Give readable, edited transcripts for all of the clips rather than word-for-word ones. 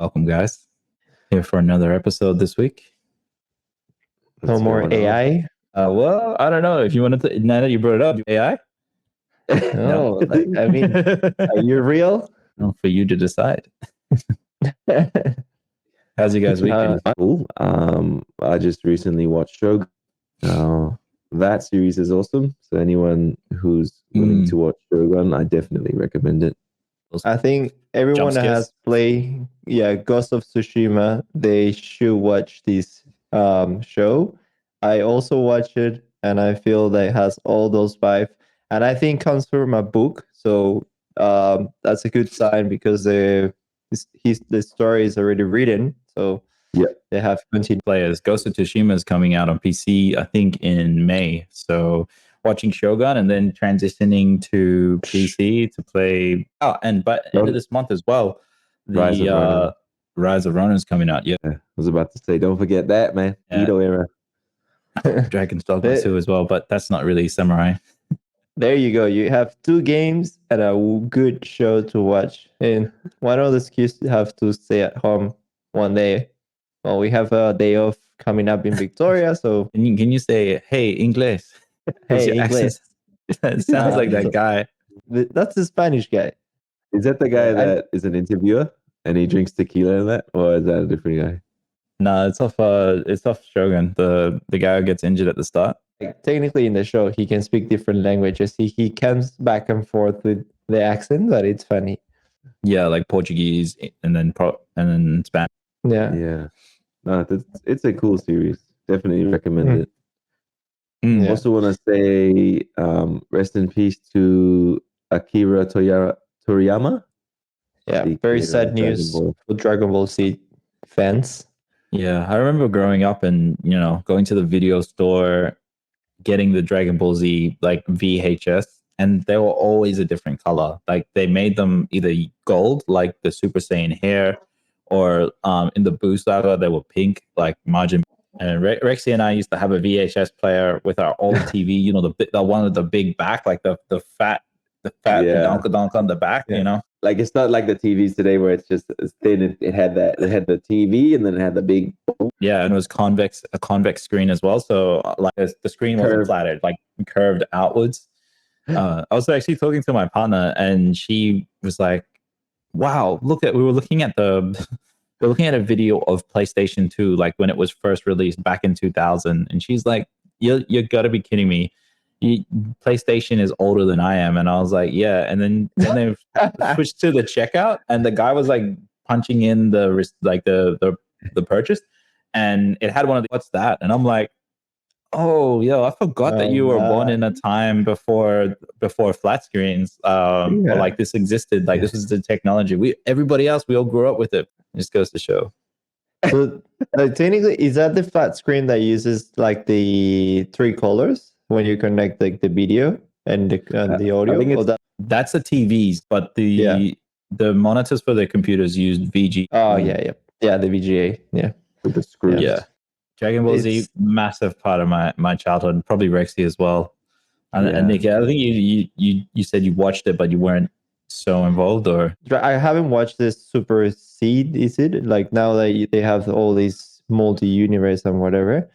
Welcome, guys. Here for another episode this week. No more AI. Well, I don't know if you wanted to. Now that you brought it up, AI. No, I mean, are you real? No, for you to decide. How's you guys' week been? Cool. I just recently watched Shogun. That series is awesome. So anyone who's willing to watch Shogun, I definitely recommend it. I think everyone that has played, Ghost of Tsushima, they should watch this show. I also watch it, and I feel that it has all those vibes, and I think comes from a book. So that's a good sign because the story is already written. So yeah, they have continued. Players. Ghost of Tsushima is coming out on PC, I think, in May. So watching Shogun and then transitioning to PC to play. Oh, and but end of this month as well, the Rise of Ronin is coming out. Yeah, I was about to say, don't forget that, man. Edo era. Dragon's Dogma 2 as well, but that's not really samurai. There you go. You have two games and a good show to watch. And one of the excuse to have to stay at home one day. Well, we have a day off coming up in Victoria, so can you say, "Hey, English"? Hey, English. It sounds like that guy. That's the Spanish guy. Is that the guy that is an interviewer and he drinks tequila and that, or is that a different guy? No, it's off Shogun. The guy who gets injured at the start. Like, technically, in the show, he can speak different languages. He comes back and forth with the accent, but it's funny. Yeah, like Portuguese and then Spanish. Yeah. No, it's a cool series. Definitely recommend it. Also want to say rest in peace to Akira Toriyama. Yeah, very sad news for Dragon Ball Z fans. Yeah, I remember growing up and going to the video store, getting the Dragon Ball Z like VHS, and they were always a different color. Like they made them either gold, like the Super Saiyan hair, or in the Boo saga they were pink, like Martian. And Rexy and I used to have a VHS player with our old TV. The one with the big back, like the fat the donk on the back. Like it's not like the TVs today where it's just thin. It had the TV and then it had the big. Yeah, and it was a convex screen as well. So like the screen wasn't flattered, like curved outwards. I was actually talking to my partner, and she was like, "Wow, we were looking at a video of PlayStation 2, like when it was first released back in 2000." And she's like, you got to be kidding me. PlayStation is older than I am. And I was like, yeah. And then they switched to the checkout, and the guy was like punching in the purchase, and it had one of the, what's that? And I'm like, oh, yo, I forgot that you were born in a time before flat screens, or like this existed. Like this was the technology. Everybody else, we all grew up with it. It just goes to show. So, technically, is that the flat screen that uses like the three colors when you connect like the video and the audio? I think that's the TVs, but the monitors for the computers used VG. Oh yeah, the VGA, with the screws. Yeah. Dragon Ball Z, massive part of my childhood, probably Rexy as well. And Nick, I think you said you watched it, but you weren't so involved, or I haven't watched this Super Seed. Is it like now that they have all these multi-universe and whatever?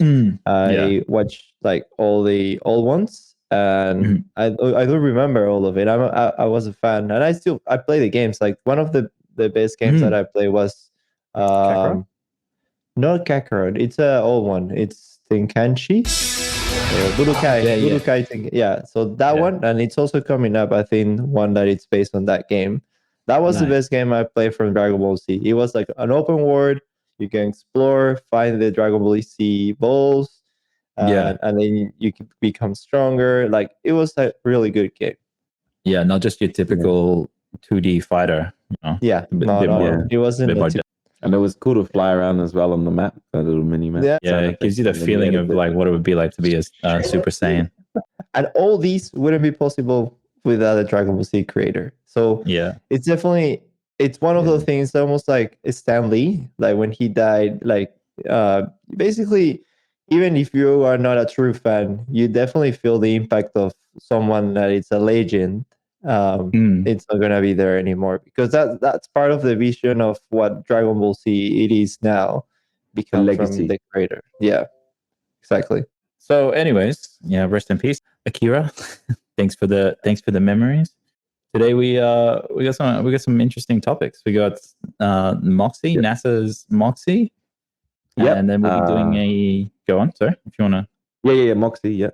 I watched like all the old ones, and I don't remember all of it. I was a fan, and I play the games. Like one of the best games that I played was not Kakarot. It's an old one. It's Tenkanchi. Budokai thing. Yeah. So that one, and it's also coming up, I think, one that it's based on that game. That was the best game I played from Dragon Ball Z. It was like an open world. You can explore, find the Dragon Ball Z balls, and then you can become stronger. Like it was a really good game. Yeah, not just your typical 2D fighter. Yeah, it wasn't. And it was cool to fly around as well on the map, that little mini map. Yeah, it gives you the feeling of like what it would be like to be a Super Saiyan. And all these wouldn't be possible without a Dragon Ball Z creator. So it's definitely, it's one of those things almost like Stan Lee, like when he died, like basically, even if you are not a true fan, you definitely feel the impact of someone that is a legend it's not gonna be there anymore, because that's part of the vision of what Dragon Ball Z it is now, become from the creator. Yeah, exactly. So, anyways, yeah, rest in peace, Akira. thanks for the memories. Today we got some interesting topics. We got Moxie, NASA's Moxie. Yeah, and then we'll be doing a go on. Sorry, if you wanna. Yeah, Moxie. Yeah.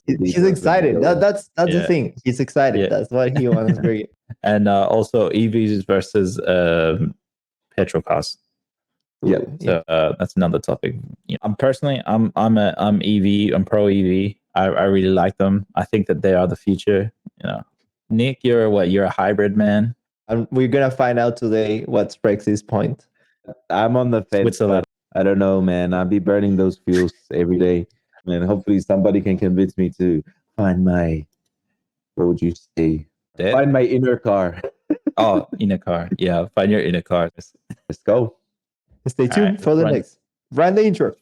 He's excited. That's the thing. He's excited. Yeah. That's what he wants to bring. And also EVs versus petrol cars. Yeah. So that's another topic. I'm personally, I'm EV. I'm pro EV. I really like them. I think that they are the future. Nick, you're a hybrid man. And we're gonna find out today what's Rex's point. I'm on the fence. I don't know, man. I'll be burning those fuels every day. And hopefully somebody can convince me to find my, what would you say? Find my inner car. Oh, inner car. Yeah, find your inner car. Let's go. Stay tuned for the next. Run the intro.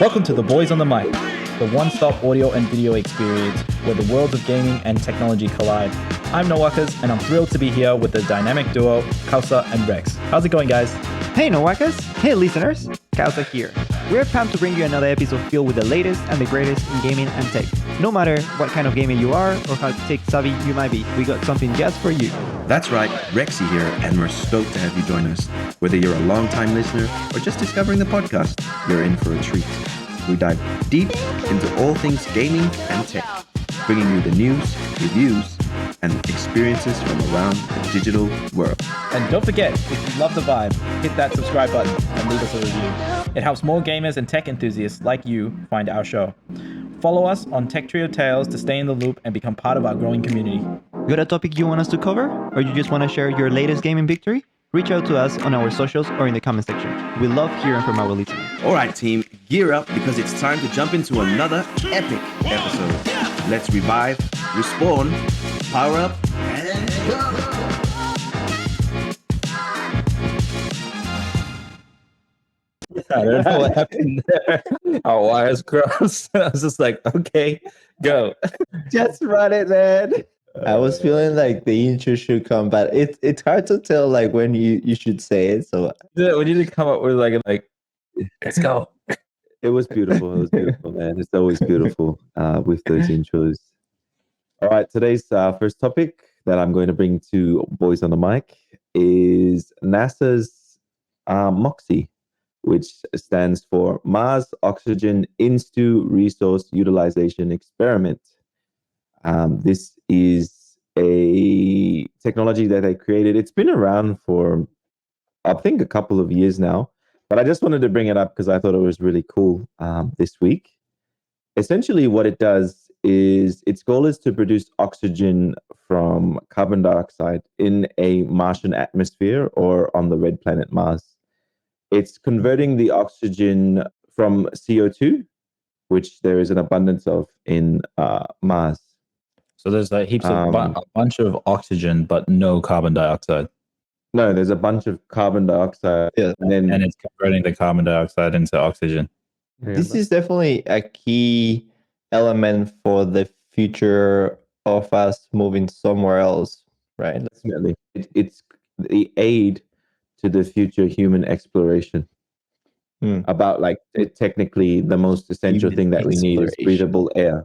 Welcome to the Boys on the Mic, the one-stop audio and video experience where the worlds of gaming and technology collide. I'm Nowakas, and I'm thrilled to be here with the dynamic duo, Kausa and Rex. How's it going, guys? Hey Nowakas! Hey listeners! Kausa here. We're pumped to bring you another episode filled with the latest and the greatest in gaming and tech. No matter what kind of gamer you are or how tech-savvy you might be, we got something just for you. That's right, Rexy here, and we're stoked to have you join us. Whether you're a long-time listener or just discovering the podcast, you're in for a treat. We dive deep into all things gaming and tech, bringing you the news, reviews, and experiences from around the digital world. And don't forget, if you love the vibe, hit that subscribe button and leave us a review. It helps more gamers and tech enthusiasts like you find our show. Follow us on Tech Trio Tales to stay in the loop and become part of our growing community. Got a topic you want us to cover? Or you just want to share your latest gaming victory? Reach out to us on our socials or in the comment section. We love hearing from our listeners. All right, team, gear up because it's time to jump into another epic episode. Let's revive, respawn, power up, and go! I don't know what happened there. Our wires crossed. I was just like, okay, go. Just run it, man. I was feeling like the intro should come, but it's hard to tell like when you should say it. So yeah, we need to come up with like let's go. It was beautiful. It was beautiful, man. It's always beautiful with those intros. All right, today's first topic that I'm going to bring to Boys on the Mic is NASA's Moxie, which stands for Mars Oxygen In-Situ Resource Utilization Experiment. This is a technology that I created. It's been around for, I think, a couple of years now, but I just wanted to bring it up because I thought it was really cool this week. Essentially, what it does is its goal is to produce oxygen from carbon dioxide in a Martian atmosphere or on the red planet Mars. It's converting the oxygen from CO2, which there is an abundance of in Mars. So there's like heaps of a bunch of oxygen, but no carbon dioxide. No, there's a bunch of carbon dioxide, and it's converting the carbon dioxide into oxygen. This is definitely a key element for the future of us moving somewhere else, right? Definitely, it's the aid to the future human exploration. About like technically the most essential thing that we need is breathable air.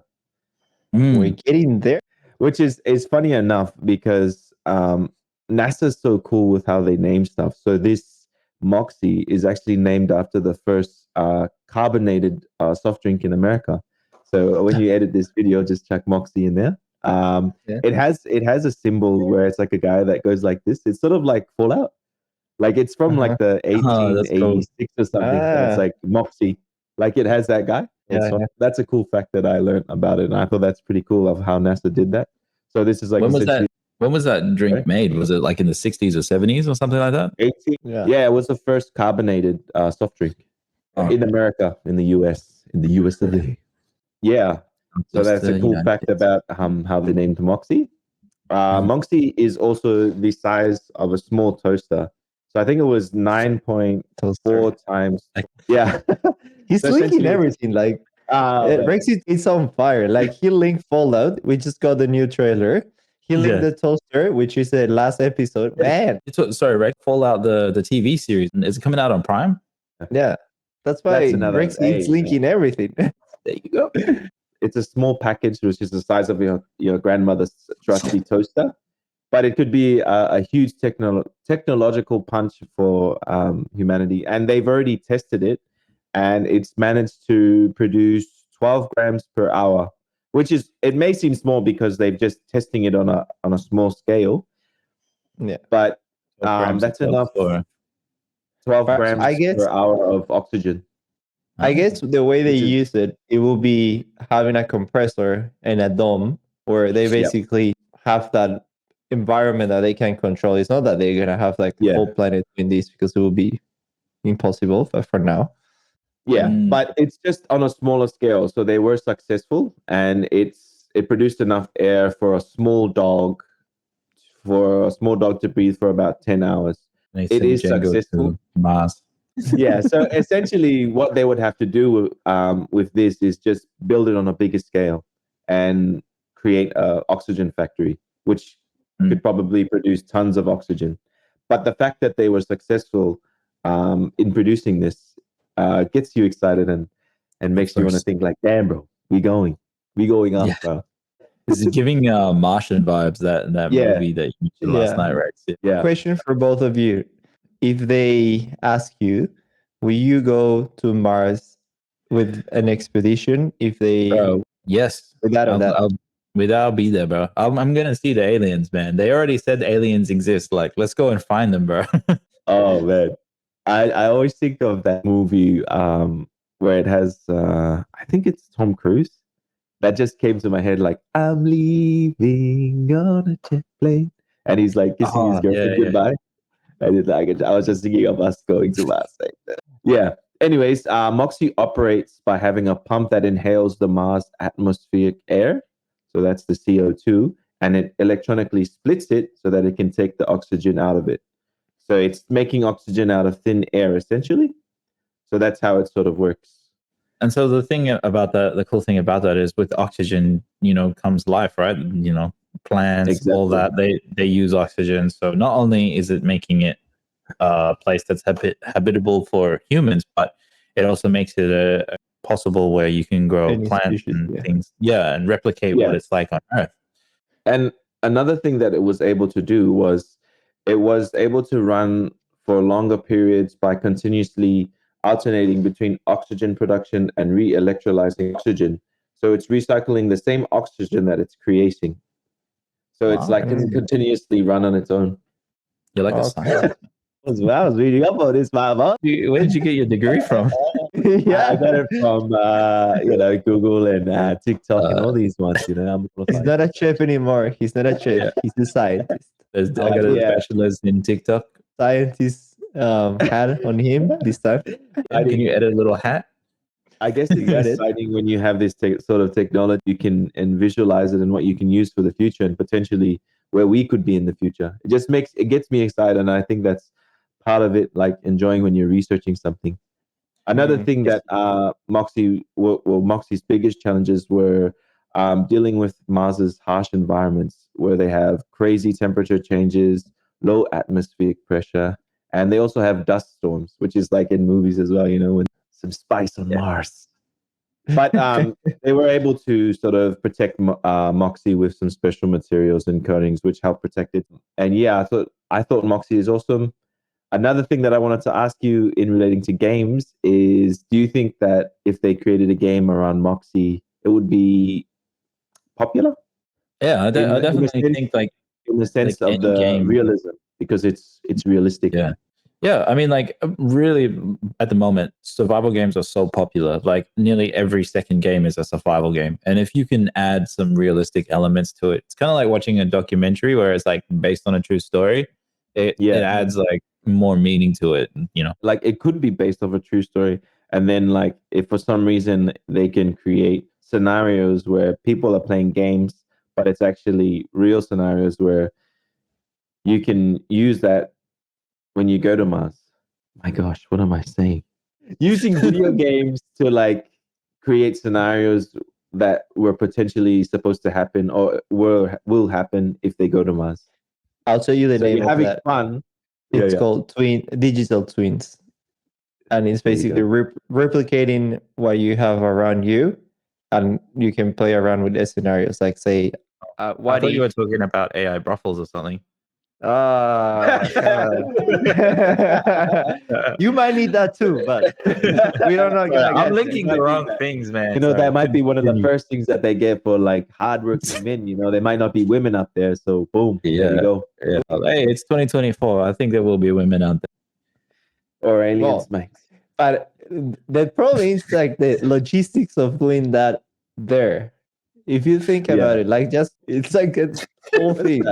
We're getting there. Which is funny enough because NASA's so cool with how they name stuff. So this Moxie is actually named after the first carbonated soft drink in America. So when you edit this video, just chuck Moxie in there. It has a symbol where it's like a guy that goes like this. It's sort of like Fallout. Like it's from like the 1886 or something. It's like Moxie. Like it has that guy. That's a cool fact that I learned about it, and I thought that's pretty cool of how NASA did that. So this is like when was that drink made? Was it like in the 60s or 70s or something like that? 18. Yeah, it was the first carbonated soft drink in America, in the US, in the US of A. Yeah. So that's a cool fact about how they named Moxie. Moxie is also the size of a small toaster. So I think it was 9.4 times. Yeah. He's linking everything. Like Rexy is on fire. Like he linked Fallout. We just got the new trailer. He linked the toaster, which is the last episode. Man, sorry, Rex. Fallout the TV series. Is it coming out on Prime? yeah, that's why Rexy is linking everything. There you go. It's a small package, which is the size of your grandmother's trusty toaster, but it could be a huge technological punch for humanity. And they've already tested it, and it's managed to produce 12 grams per hour, which is, it may seem small because they're just testing it on a small scale. Yeah, but that's enough. 12 grams per hour of oxygen. I guess the way they use it, it will be having a compressor and a dome where they basically have that environment that they can control. It's not that they're gonna have like the whole planet in this, because it will be impossible for now. Yeah, but it's just on a smaller scale. So they were successful, and it produced enough air for a small dog to breathe for about 10 hours. It is successful. Mars. Yeah, so essentially what they would have to do with this is just build it on a bigger scale and create an oxygen factory, which could probably produce tons of oxygen. But the fact that they were successful in producing this gets you excited and makes you want to think like, damn, bro, we going up, bro. It's giving Martian vibes, that movie that you mentioned last night, right? Yeah. Question for both of you. If they ask you, will you go to Mars with an expedition? If they... yes. I'll be there, bro. I'm going to see the aliens, man. They already said the aliens exist. Like, let's go and find them, bro. Oh, man. I always think of that movie where it has, I think it's Tom Cruise. That just came to my head, like, I'm leaving on a jet plane. And he's like kissing his girlfriend goodbye. I did like it. I was just thinking of us going to Mars. Yeah. Anyways, Moxie operates by having a pump that inhales the Mars atmospheric air. So that's the CO2. And it electronically splits it so that it can take the oxygen out of it. So it's making oxygen out of thin air, essentially. So that's how it sort of works. And so the thing about that, the cool thing about that is with oxygen, comes life, right? Plants, all that, they use oxygen. So not only is it making it a place that's habitable for humans, but it also makes it possible where you can grow plants and things. Yeah, and replicate what it's like on Earth. And another thing that it was able to do was it was able to run for longer periods by continuously alternating between oxygen production and re-electrolyzing oxygen. So it's recycling the same oxygen that it's creating. So it's like it can continuously run on its own. You're like a scientist. I was reading up on this, man. Where did you get your degree from? I got it from Google and TikTok and all these ones. He's not a chef anymore. He's not a chef. He's a scientist. I got a bachelor's in TikTok. Scientist hat on him this time. Can you edit a little hat? I guess it's exciting when you have this sort of technology, you can and visualize it and what you can use for the future and potentially where we could be in the future. It gets me excited, and I think that's part of it, like enjoying when you're researching something. Another thing that Moxie's biggest challenges were dealing with Mars's harsh environments, where they have crazy temperature changes, low atmospheric pressure, and they also have dust storms, which is like in movies as well, with some spice on Mars. But they were able to sort of protect Moxie with some special materials and coatings, which help protect it. And I thought Moxie is awesome. Another thing that I wanted to ask you in relating to games is, do you think that if they created a game around Moxie, it would be popular? Yeah, I definitely think like in the sense of the game. Realism, because it's realistic. Yeah, I mean, like, really, at the moment, survival games are so popular. Like, nearly every second game is a survival game. And if you can add some realistic elements to it, it's kind of like watching a documentary where it's, like, based on a true story. It adds, like, more meaning to it, Like, it could be based off a true story. And then, like, if for some reason they can create scenarios where people are playing games, but it's actually real scenarios where you can use that when you go to Mars. My gosh, what am I saying? Using video games to like create scenarios that were potentially supposed to happen or will happen if they go to Mars. I'll tell you the So name you're of having that. fun. It's called digital twins, and it's basically replicating what you have around you, and you can play around with the scenarios. Like, say, I thought you were talking about AI brothels or something. You might need that too, but we don't know. I'm linking the wrong things, man. You know, that might be one of the first things that they get for like hardworking men. You know, there might not be women up there, so boom, there you go. Yeah. Hey, it's 2024. I think there will be women out there. Or aliens, mate. But the problem is like the logistics of doing that there. If you think about it, like it's like a whole thing.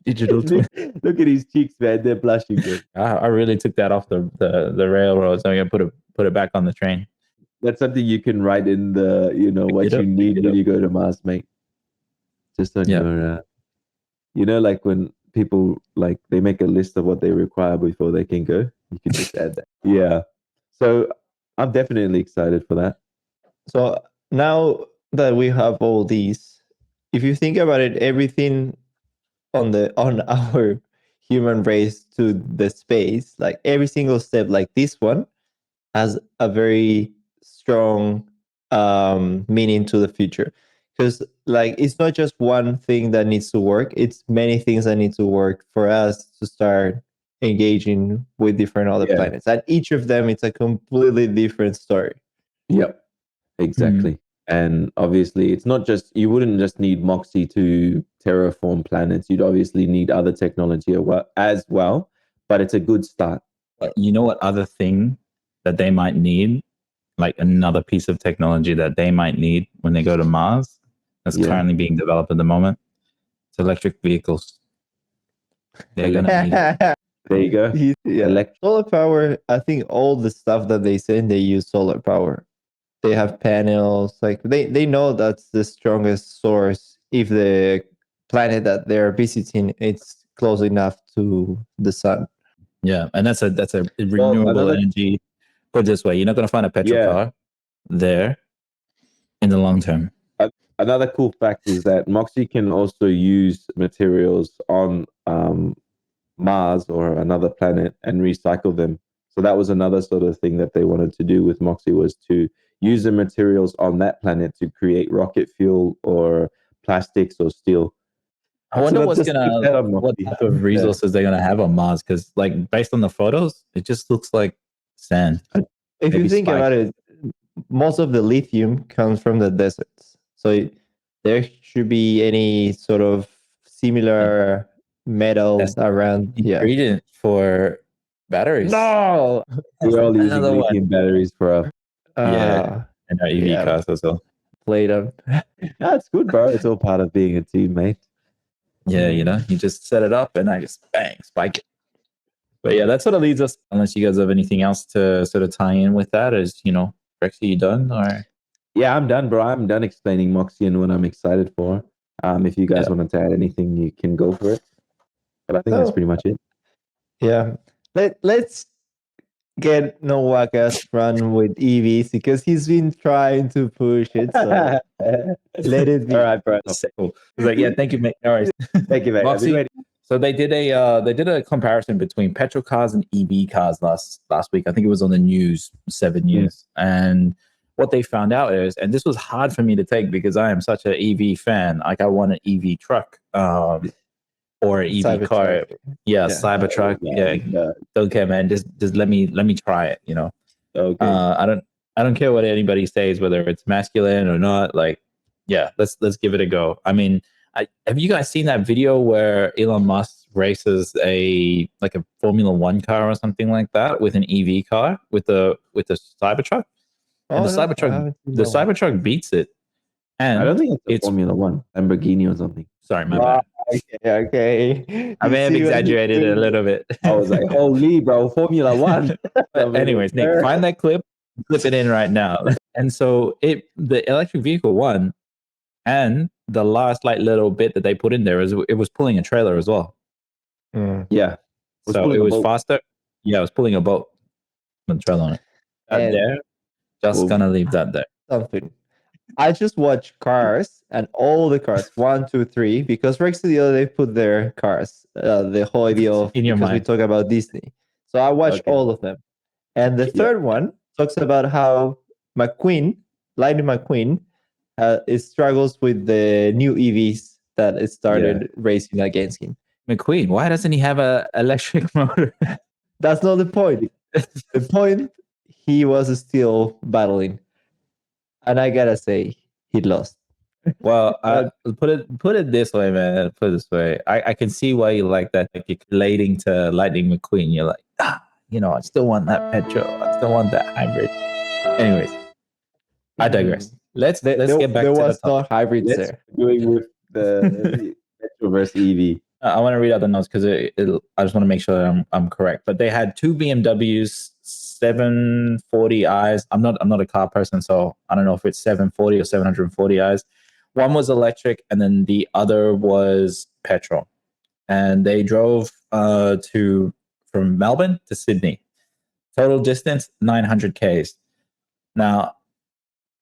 Digital twin. Look at his cheeks, man. They're blushing. I really took that off the railroads. I'm gonna put it back on the train. That's something you can write in the, you know, what you need when you go to Mars, mate. Just on your, you know, like when people like they make a list of what they require before they can go, you can just add that. Yeah. So I'm definitely excited for that. So now that we have all these, if you think about it, everything on our human race to the space, like every single step, like this one, has a very strong meaning to the future. Because like it's not just one thing that needs to work; it's many things that need to work for us to start engaging with different other planets, and each of them it's a completely different story. Yep, exactly. And obviously, it's not just, you wouldn't just need Moxie to terraform planets. You'd obviously need other technology as well, but it's a good start. You know what other thing that they might need? Like another piece of technology that they might need when they go to Mars that's currently being developed at the moment? It's electric vehicles. They're going to need it. There you go. Solar power, I think all the stuff that they send, they use solar power. They have panels, like they know that's the strongest source if the planet that they're visiting it's close enough to the sun. Yeah, and that's a renewable energy. Put it this way, you're not going to find a petrol car there in the long term. Another cool fact is that Moxie can also use materials on Mars or another planet and recycle them. So that was another sort of thing that they wanted to do with Moxie, was to use the materials on that planet to create rocket fuel or plastics or steel. I wonder what type of resources they're gonna have on Mars, because like based on the photos, it just looks like sand. If you think about it, most of the lithium comes from the deserts, so there should be any sort of similar metals around. Ingredient for batteries. No, we're all using lithium batteries for and our EV cars as well. Play them. That's good, bro. It's all part of being a teammate. Yeah, you know, you just set it up and I just bang, spike it. But yeah, that sort of leads us, unless you guys have anything else to sort of tie in with that, is, you know, Rex, are you done? Or yeah, I'm done, bro. I'm done explaining Moxie and what I'm excited for. If you guys wanted to add anything, you can go for it. But I think that's pretty much it. Yeah. Let's get Nowakas run with EVs because he's been trying to push it. So let it be. All right, bro. Cool. Like, yeah, thank you, mate. All right. Thank you, mate. Moxie, so they did a comparison between petrol cars and EV cars last week. I think it was on the news, 7 News. And what they found out is, and this was hard for me to take because I am such an EV fan. Like I want an EV truck or an EV car. Yeah, Cybertruck. Yeah. Don't care, man. Just let me try it, you know. Okay. I don't care what anybody says, whether it's masculine or not. Like, yeah, let's give it a go. I mean, have you guys seen that video where Elon Musk races a Formula 1 car or something like that with an EV car with the Cybertruck? And the Cybertruck beats it. And I don't think it's Formula 1, Lamborghini or something. Sorry, my bad. Okay. I may have exaggerated it a little bit. I was like, holy, bro, Formula 1. But anyways, Nick, find that clip it in right now. And so the electric vehicle won, and the last little bit that they put in there is it was pulling a trailer as well. Yeah. So it was faster. Yeah, it was pulling a boat with a trailer on it. Just gonna leave that there. something. I just watch Cars and all the Cars, 1, 2, 3, because Rex the other day put their Cars, the whole idea of, In your because we mind. talk about Disney. So I watch Okay. all of them. And the Yeah. third one talks about how McQueen, Lightning McQueen, it struggles with the new EVs that it started racing against him. McQueen, why doesn't he have a electric motor? That's not the point. The point, he was still battling. And I gotta say, he lost. Well, put it this way, man. Put it this way. I can see why you like that. Like you're relating to Lightning McQueen. You're like, I still want that petrol. I still want that hybrid. Anyways, I digress. Let's get back to there was the no topic. hybrids Let's there. going with the petrol versus EV. I want to read out the notes because I just want to make sure that I'm correct. But they had two BMWs 740i's. I'm not a car person, so I don't know if it's 740 or 740i's. One was electric, and then the other was petrol. And they drove from Melbourne to Sydney. Total distance 900 k's. Now,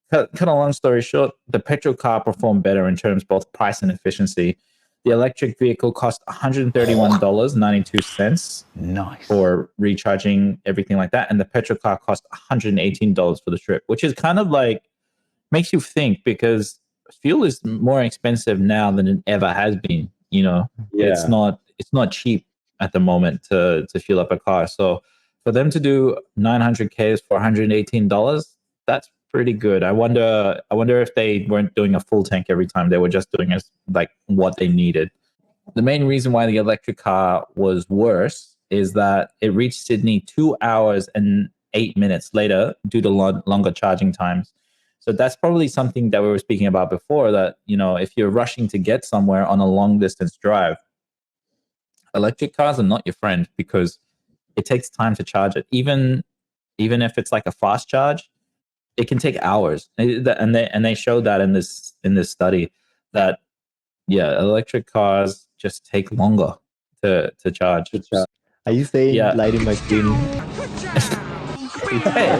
cut a long story short, the petrol car performed better in terms of both price and efficiency. The electric vehicle cost $131.92 Nice. for recharging, everything like that. And the petrol car cost $118 for the trip, which is kind of like, makes you think, because fuel is more expensive now than it ever has been. It's not cheap at the moment to fuel up a car. So for them to do 900 Ks for $118, that's pretty good. I wonder if they weren't doing a full tank every time. They were just doing like what they needed. The main reason why the electric car was worse is that it reached Sydney 2 hours and 8 minutes later due to longer charging times. So that's probably something that we were speaking about before, that, if you're rushing to get somewhere on a long distance drive, electric cars are not your friend, because it takes time to charge it. Even if it's like a fast charge, it can take hours. And they showed that in this study, that electric cars just take longer to charge. Are you saying Lightning McQueen? Hey,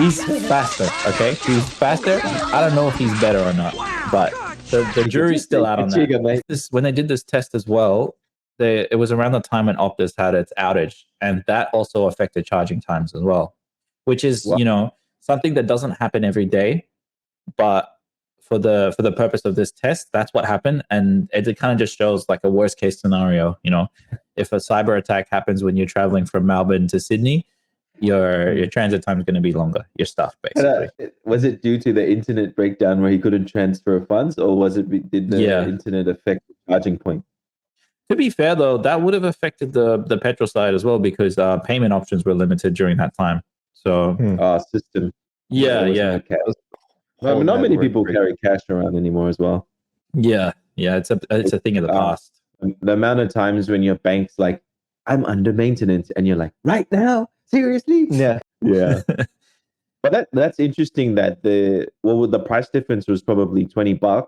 he's faster, okay? He's faster. I don't know if he's better or not, but the jury's still out on that. When they did this test as well, it was around the time when Optus had its outage, and that also affected charging times as well, which is, something that doesn't happen every day, but for the purpose of this test, that's what happened. And it kind of just shows like a worst case scenario. If a cyber attack happens when you're traveling from Melbourne to Sydney, your transit time is going to be longer. You're stuffed, basically. Was it due to the internet breakdown where he couldn't transfer funds, or did the internet affect the charging point? To be fair, though, that would have affected the petrol side as well, because payment options were limited during that time. So system. Yeah. Not many people carry cash around anymore as well. Yeah. It's a thing of the past. The amount of times when your bank's like, I'm under maintenance, and you're like, right now? Seriously? Yeah. But that's interesting that the price difference was probably $20,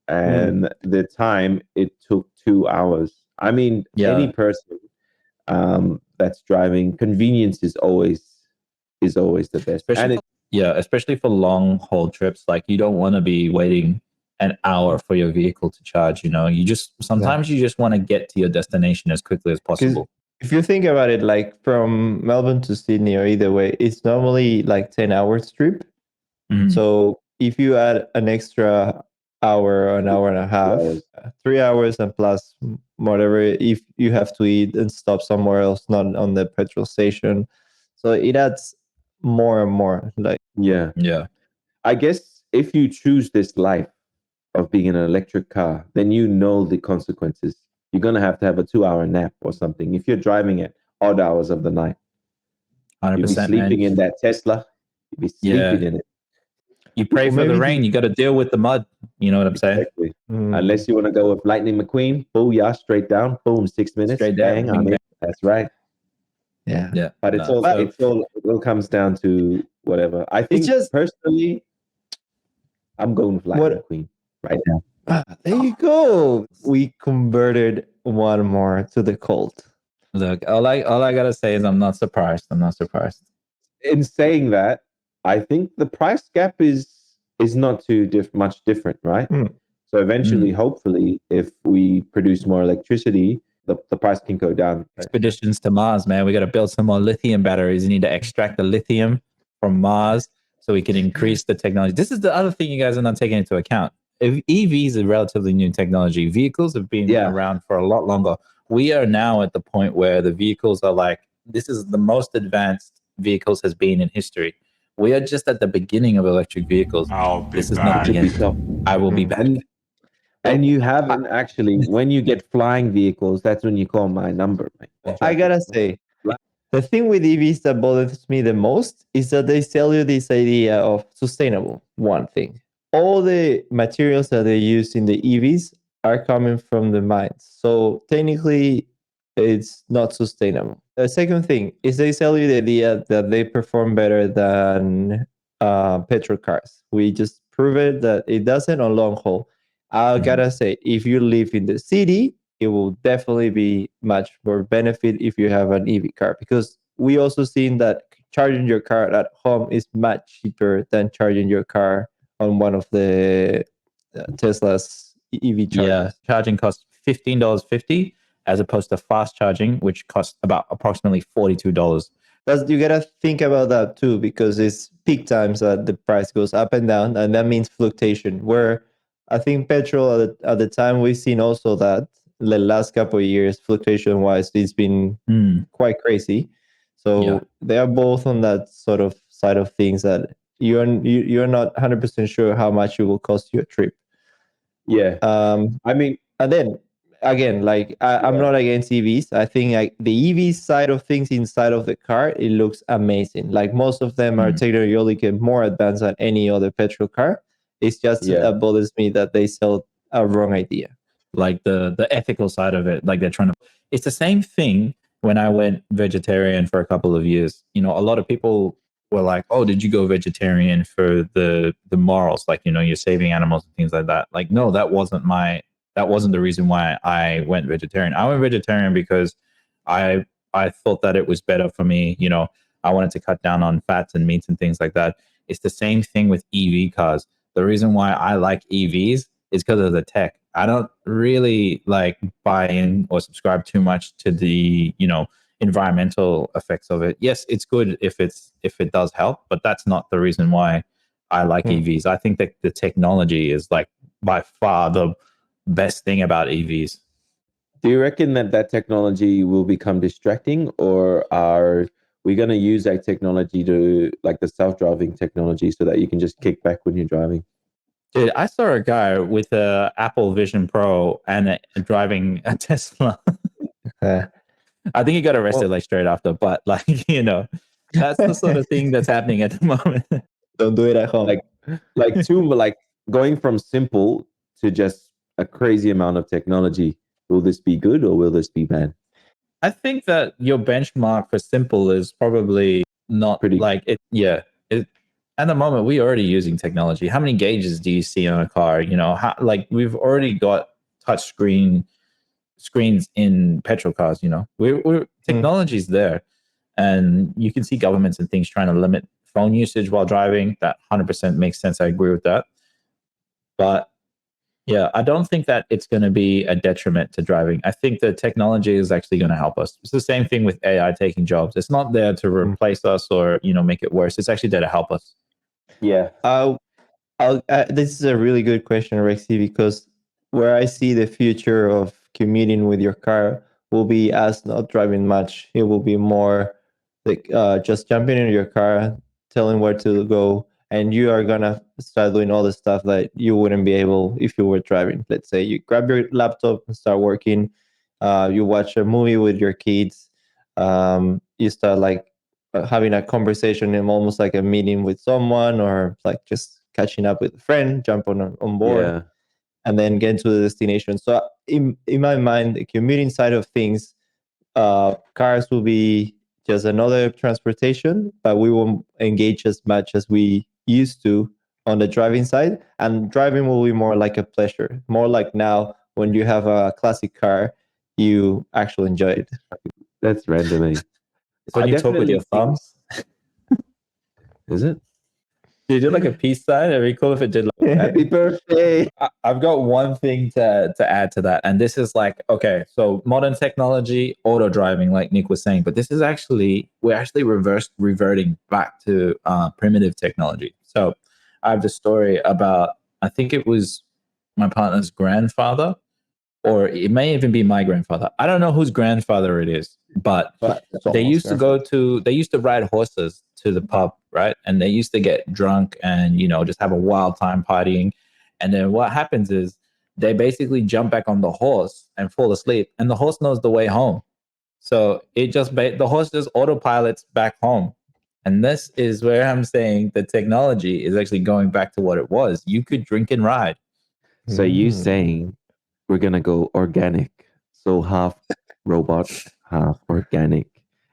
and the time it took 2 hours. I mean, any person that's driving, convenience is always the best. Especially for long haul trips. Like, you don't want to be waiting an hour for your vehicle to charge. You just sometimes you just want to get to your destination as quickly as possible. If you think about it, like from Melbourne to Sydney or either way, it's normally like 10 hours trip. So if you add an extra hour, an hour and a half, 3 hours, and plus whatever, if you have to eat and stop somewhere else, not on the petrol station, so it adds more and more. I guess if you choose this life of being in an electric car, then you know the consequences. You're going to have a 2-hour nap or something if you're driving at odd hours of the night. 100%. You'll be sleeping in that Tesla. You'll be sleeping in it. You pray for the rain, you got to deal with the mud. You know what I'm saying? Exactly. Unless you want to go with Lightning McQueen, booyah, straight down, boom, 6 minutes, straight bang, down. That's right. Yeah. But it all comes down to whatever. I think personally, I'm going with Lightning McQueen right now. There you go. We converted one more to the Colt. Look, all I gotta say is I'm not surprised. In saying that, I think the price gap is not too much different, right? So eventually, hopefully, if we produce more electricity, the price can go down. Right? Expeditions to Mars, man. We got to build some more lithium batteries. You need to extract the lithium from Mars so we can increase the technology. This is the other thing you guys are not taking into account. If EVs are relatively new technology. Vehicles have been around for a lot longer. We are now at the point where the vehicles are like, this is the most advanced vehicles has been in history. We are just at the beginning of electric vehicles. This is not the end. I will be back. And you haven't actually, when you get flying vehicles, that's when you call my number, mate. I gotta say, the thing with EVs that bothers me the most is that they sell you this idea of sustainable. One thing, all the materials that they use in the EVs are coming from the mines, so technically it's not sustainable. The second thing is they sell you the idea that they perform better than petrol cars. We just prove it that it doesn't on long haul. I gotta say, if you live in the city, it will definitely be much more benefit if you have an EV car, because we also seen that charging your car at home is much cheaper than charging your car on one of the Tesla's EV chargers. Yeah, charging costs $15.50 as opposed to fast charging, which costs about approximately $42. You gotta think about that too, because it's peak times that the price goes up and down, and that means fluctuation. Where I think petrol at the time we've seen also that the last couple of years, fluctuation wise, it's been quite crazy. So they are both on that sort of side of things that you're not 100% sure how much it will cost you a trip. Yeah. I mean, and then again, like I'm not against EVs. I think like the EV side of things inside of the car, it looks amazing. Like most of them are technologically more advanced than any other petrol car. It's just that bothers me that they sell a wrong idea. Like the ethical side of it, like they're trying to. It's the same thing when I went vegetarian for a couple of years. You know, a lot of people were like, "Oh, did you go vegetarian for the morals? Like, you know, you're saving animals and things like that." Like, no, that wasn't the reason why I went vegetarian. I went vegetarian because I thought that it was better for me. You know, I wanted to cut down on fats and meats and things like that. It's the same thing with EV cars. The reason why I like EVs is because of the tech. I don't really like buy in or subscribe too much to the, you know, environmental effects of it. Yes, it's good if it does help, but that's not the reason why I like EVs. I think that the technology is like by far the best thing about EVs. Do you reckon that technology will become distracting, or are we going to use that technology to, like the self-driving technology, so that you can just kick back when you're driving? Dude, I saw a guy with a Apple Vision Pro and driving a Tesla. I think he got arrested like straight after, but like, you know, that's the sort of thing that's happening at the moment. Don't do it at home. Like going from simple to just a crazy amount of technology. Will this be good or will this be bad? I think that your benchmark for simple is probably not pretty like it. Yeah. At the moment, we're already using technology. How many gauges do you see on a car? You know, like we've already got touch screens in petrol cars. You know, we're technology's there, and you can see governments and things trying to limit phone usage while driving. That 100% makes sense. I agree with that. But yeah, I don't think that it's going to be a detriment to driving. I think the technology is actually going to help us. It's the same thing with AI taking jobs. It's not there to replace us or, you know, make it worse. It's actually there to help us. Yeah. This is a really good question, Rexy, because where I see the future of commuting with your car will be as not driving much. It will be more like just jumping into your car, telling where to go, and you are gonna start doing all the stuff that you wouldn't be able if you were driving. Let's say you grab your laptop and start working. You watch a movie with your kids. You start like having a conversation in almost like a meeting with someone, or like just catching up with a friend, jump on board, and then get to the destination. So in my mind, the commuting side of things, cars will be just another transportation, but we won't engage as much as we used to on the driving side. And driving will be more like a pleasure, more like now when you have a classic car, you actually enjoy it. That's random. It's when you talk with your thumbs. Is it? you do like a peace sign? It'd be cool if it did like Happy birthday. I've got one thing to add to that. And this is like, okay, so modern technology, auto driving, like Nick was saying, but this is we're actually reverting back to primitive technology. So I have this story about, I think it was my partner's grandfather, or it may even be my grandfather. I don't know whose grandfather it is, but they used to ride horses to the pub, right? And they used to get drunk and, just have a wild time partying. And then what happens is they basically jump back on the horse and fall asleep, and the horse knows the way home. So the horse just autopilots back home. And this is where I'm saying the technology is actually going back to what it was. You could drink and ride. So you saying we're going to go organic. So half robot, half organic.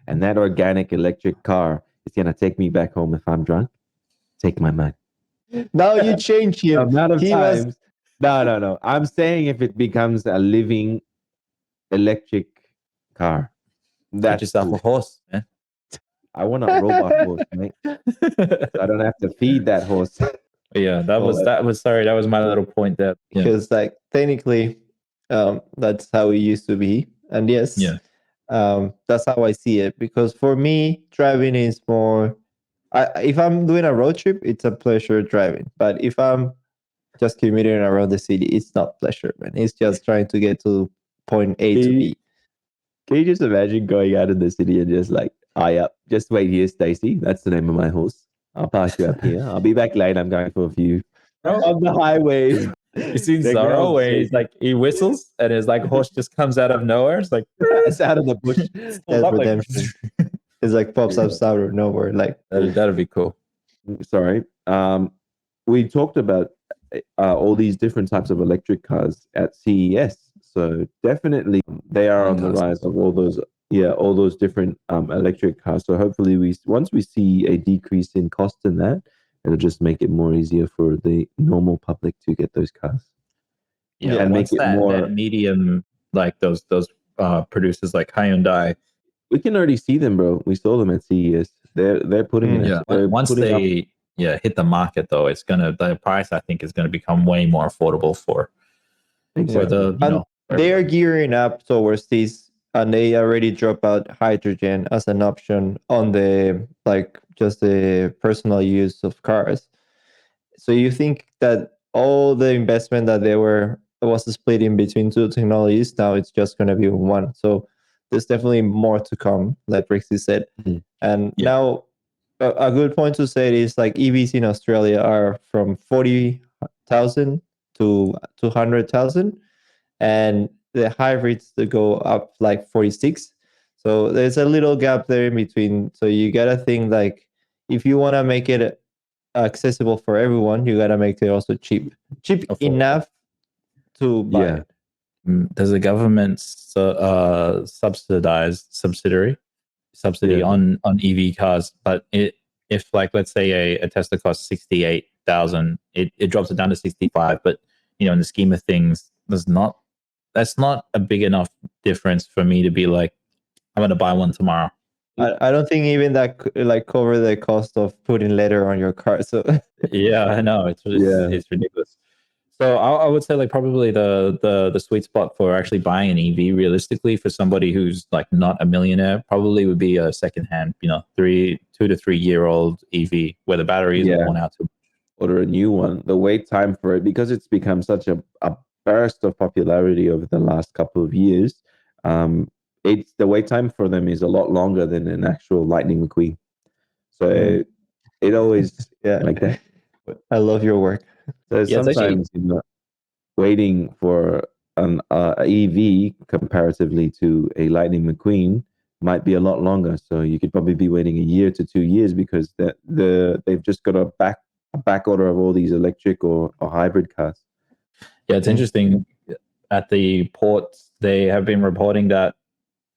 And that organic electric car is going to take me back home if I'm drunk. Take my money. Now you change him. Amount of times. No. I'm saying if it becomes a living electric car. Get yourself a horse, man. I want a robot horse, mate. So I don't have to feed that horse. Yeah, that was my little point there. Yeah. Because like technically, that's how it used to be. And yes, that's how I see it. Because for me, driving is more. If I'm doing a road trip, it's a pleasure driving. But if I'm just commuting around the city, it's not pleasure, man. It's just trying to get to point A to B. Can you just imagine going out in the city and just like, just wait here, Stacy. That's the name of my horse. I'll pass you up here. I'll be back late. I'm going for a few on the highway. You seen Zorro where he's like, he whistles and his like horse just comes out of nowhere. It's like, it's out of the bush. That's redemption. It's like pops up out of nowhere. Like that'd be cool. Sorry. We talked about all these different types of electric cars at CES. So definitely they are on the rise of all those different electric cars. So hopefully once we see a decrease in cost in that, it'll just make it more easier for the normal public to get those cars. Yeah, and make it more medium, like those producers like Hyundai. We can already see them, bro. We saw them at CES. They're putting it. Once they hit the market, though, the price I think is gonna become way more affordable for they are gearing up towards this, and they already drop out hydrogen as an option on the just the personal use of cars. So you think that all the investment that was split in between two technologies, now it's just going to be one. So there's definitely more to come, like Rixie said. Mm-hmm. And now a good point to say is like EVs in Australia are from 40,000 to 200,000, and the hybrids that go up like 46. So there's a little gap there in between. So you gotta think like if you want to make it accessible for everyone, you gotta make it also cheap enough to buy it. Does the government subsidy on EV cars? But if like let's say a Tesla costs 68,000, it drops it down to 65. But in the scheme of things, that's not a big enough difference for me to be like, I'm gonna buy one tomorrow. I don't think even that like cover the cost of putting leather on your car. So yeah, I know it's ridiculous. So I would say like probably the sweet spot for actually buying an EV realistically for somebody who's like not a millionaire probably would be a secondhand, 2 to 3 year old EV where the battery is worn out too. Order a new one. The wait time for it, because it's become such a burst of popularity over the last couple of years. It's the wait time for them is a lot longer than an actual Lightning McQueen. So it always like that. I love your work. So sometimes waiting for an EV comparatively to a Lightning McQueen might be a lot longer. So you could probably be waiting a year to 2 years because they've just got a back order of all these electric or hybrid cars. Yeah, it's interesting. At the ports, they have been reporting that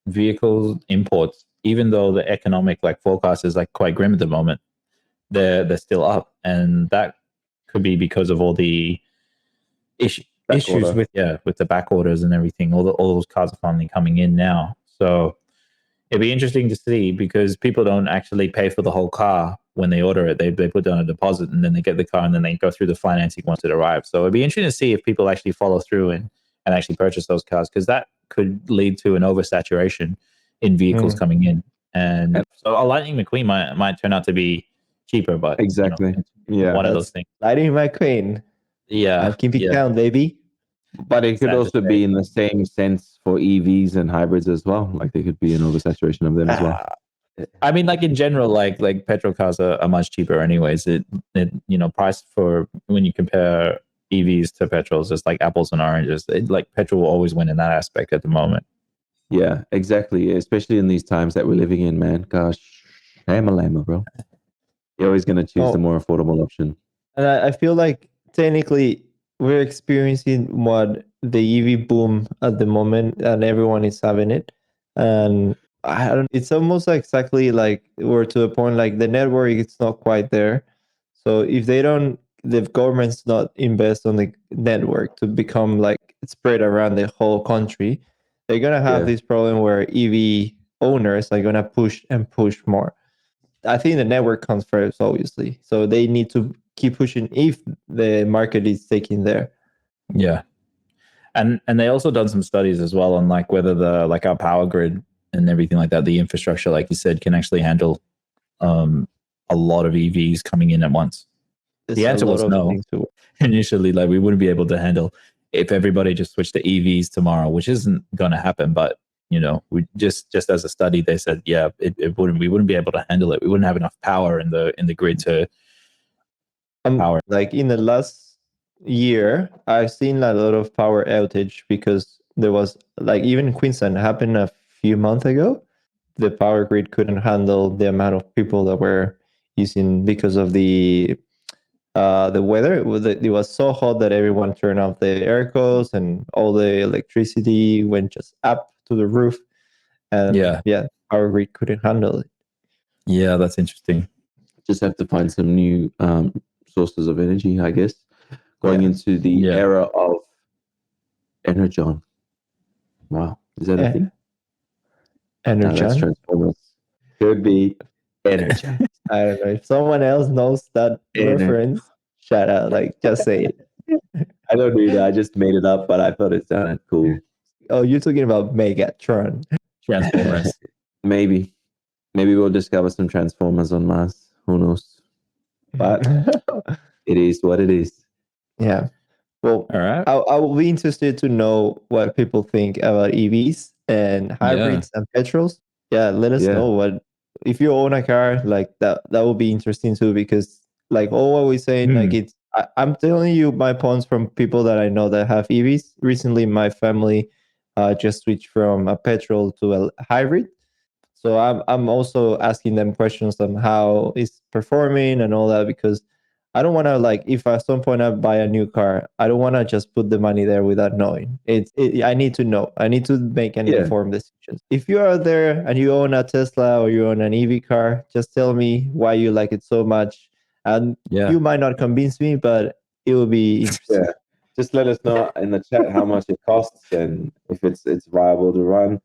vehicle imports, even though the economic forecast is quite grim at the moment, they're still up, and that could be because of all the issues with the back orders and everything. All those cars are finally coming in now, so it'd be interesting to see because people don't actually pay for the whole car. when they order it. They put down a deposit and then they get the car and then they go through the financing once it arrives. So it'd be interesting to see if people actually follow through and actually purchase those cars, because that could lead to an oversaturation in vehicles coming in. And so a Lightning McQueen might turn out to be cheaper, but exactly, one of those things. Lightning McQueen. Yeah, keep it down, baby. But it could also be in the same sense for EVs and hybrids as well. Like there could be an oversaturation of them as well. I mean, like in general, like petrol cars are much cheaper anyways. It price for when you compare EVs to petrols is like apples and oranges. Like petrol will always win in that aspect at the moment. Yeah, exactly. Especially in these times that we're living in, man. Gosh, lama, bro. You're always going to choose the more affordable option. And I feel like technically we're experiencing what the EV boom at the moment, and everyone is having it. And it's almost exactly like we're to a point like the network is not quite there. So if the government's not invest on the network to become like spread around the whole country, they're gonna have this problem where EV owners are gonna push more. I think the network comes first, obviously. So they need to keep pushing if the market is taking there. Yeah. And they also done some studies as well on like whether our power grid and everything like that, the infrastructure, like you said, can actually handle a lot of EVs coming in at once. The answer was no. Initially, like we wouldn't be able to handle if everybody just switched to EVs tomorrow, which isn't going to happen. But we just as a study, they said, yeah, we wouldn't be able to handle it. We wouldn't have enough power in the grid to power. Like in the last year, I've seen a lot of power outage because there was like even in Queensland happened a few months ago. The power grid couldn't handle the amount of people that were using because of the weather. It was so hot that everyone turned off the aircos and all the electricity went just up to the roof. And power grid couldn't handle it. Yeah, that's interesting. Just have to find some new sources of energy, I guess. Going into the era of Energon. Wow, is that a thing? Energon? That's Transformers. Could be Energon. I don't know. If someone else knows that reference, shout out. Like, just say it. I don't do that. I just made it up, but I thought it sounded cool. Oh, you're talking about Megatron. Transformers. Maybe we'll discover some Transformers on Mars. Who knows? But it is what it is. Yeah. Well, all right. I will be interested to know what people think about EVs and hybrids and petrols. Yeah, let us know what if you own a car like that. That would be interesting too, because like all what we're saying, like I'm telling you my points from people that I know that have EVs. Recently, my family just switched from a petrol to a hybrid. So I'm also asking them questions on how it's performing and all that, because I don't want to, like, if at some point I buy a new car, I don't want to just put the money there without knowing. I need to know. I need to make an informed decision. If you are there and you own a Tesla or you own an EV car, just tell me why you like it so much. And you might not convince me, but it will be interesting. Yeah. Just let us know in the chat how much it costs and if it's viable to run,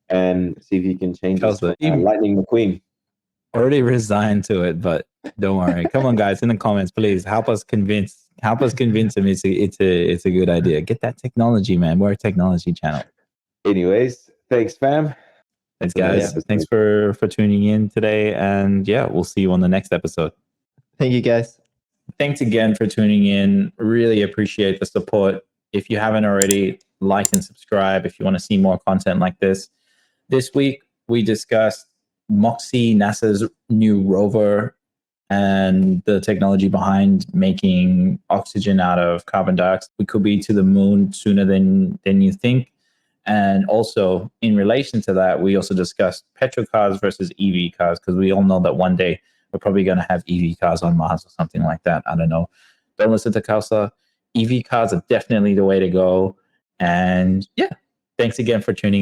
and see if you can change it. Lightning McQueen. Already resigned to it, but don't worry. Come on, guys, in the comments, please help us convince him it's a good idea. Get that technology, man. We're a technology channel. Anyways, thanks, fam. Thanks, guys. Thanks for tuning in today, and we'll see you on the next episode. Thank you, guys. Thanks again for tuning in. Really appreciate the support. If you haven't already, like and subscribe if you want to see more content like this. This week, we discussed Moxie, NASA's new rover, and the technology behind making oxygen out of carbon dioxide. We could be to the moon sooner than you think. And also, in relation to that, we also discussed petrol cars versus EV cars, because we all know that one day we're probably going to have EV cars on Mars or something like that. I don't know. Don't listen to Kausa. EV cars are definitely the way to go. And thanks again for tuning in.